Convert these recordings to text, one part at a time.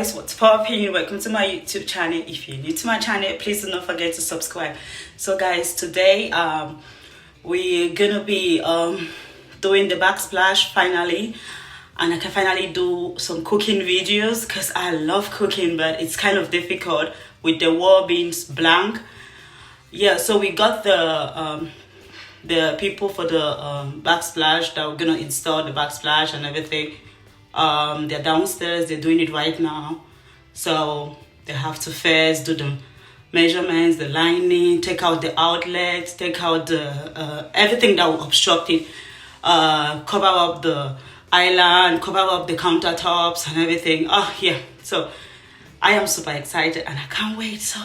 guys, what's popping? Welcome to my YouTube channel. If you're new to my channel, please do not forget to subscribe. So guys, today we're gonna be doing the backsplash finally, and I can finally do some cooking videos because I love cooking, but it's kind of difficult with the wall being blank. Yeah, so we got the people for the backsplash that we're gonna install the backsplash and everything. They're downstairs, they're doing it right now, so they have to first do the measurements, the lining, take out the outlets, take out the everything that will obstruct it, cover up the island, cover up the countertops and everything. Oh yeah, so I am super excited and I can't wait. So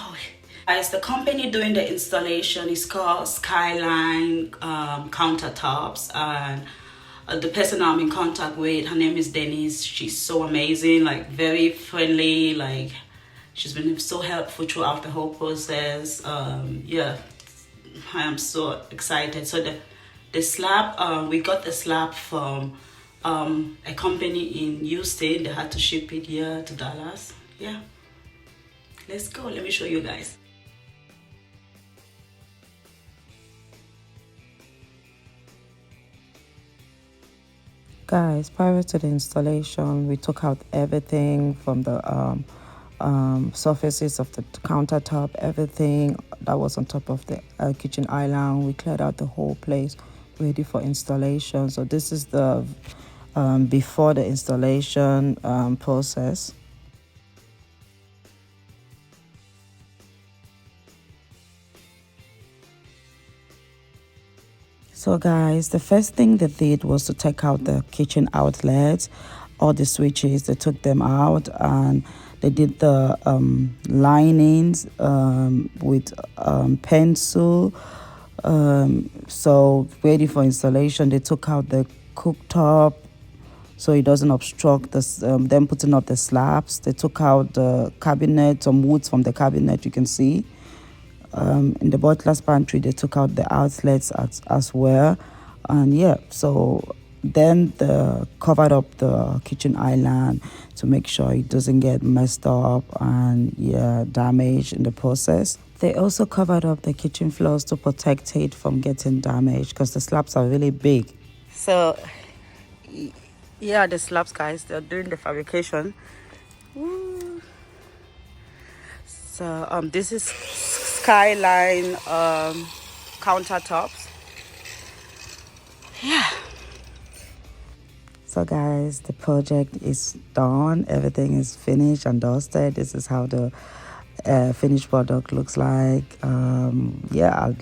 guys, the company doing the installation is called Skyline Countertops, and the person I'm in contact with, her name is Denise. She's so amazing, like very friendly, like she's been so helpful throughout the whole process. Yeah, I am so excited. So the slab, we got the slab from a company in Houston. They had to ship it here to Dallas. Yeah, let's go, let me show you guys. Guys, prior to the installation, we took out everything from the surfaces of the countertop, everything that was on top of the kitchen island. We cleared out the whole place, ready for installation. So this is the before the installation process. So guys, the first thing they did was to take out the kitchen outlets, all the switches. They took them out and they did the linings with pencil. So ready for installation. They took out the cooktop so it doesn't obstruct this, them putting up the slabs. They took out the cabinet, some woods from the cabinet, you can see. In the butler's pantry, they took out the outlets as well. And yeah, so then they covered up the kitchen island to make sure it doesn't get messed up and yeah, damaged in the process. They also covered up the kitchen floors to protect it from getting damaged because the slabs are really big. So yeah, the slabs, guys, they're doing the fabrication. Woo. So this is Skyline countertops. Yeah. So guys, the project is done. Everything is finished and dusted. This is how the finished product looks like. Yeah,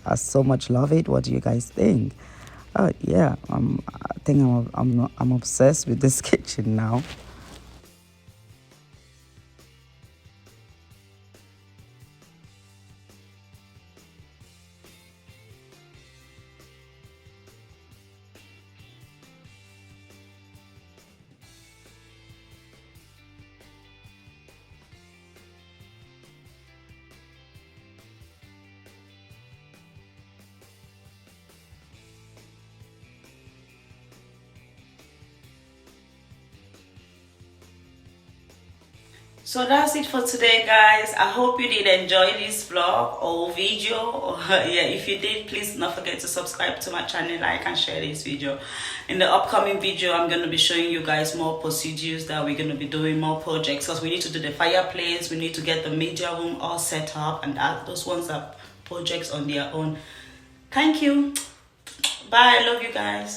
I so much love it. What do you guys think? Oh yeah, I think I'm obsessed with this kitchen now. So that's it for today, guys. I hope you did enjoy this vlog or video. Yeah, if you did, please don't forget to subscribe to my channel, like and share this video. In the upcoming video, I'm going to be showing you guys more procedures that we're going to be doing, more projects, because we need to do the fireplace, we need to get the media room all set up, and those ones are projects on their own. Thank you. Bye. I love you guys.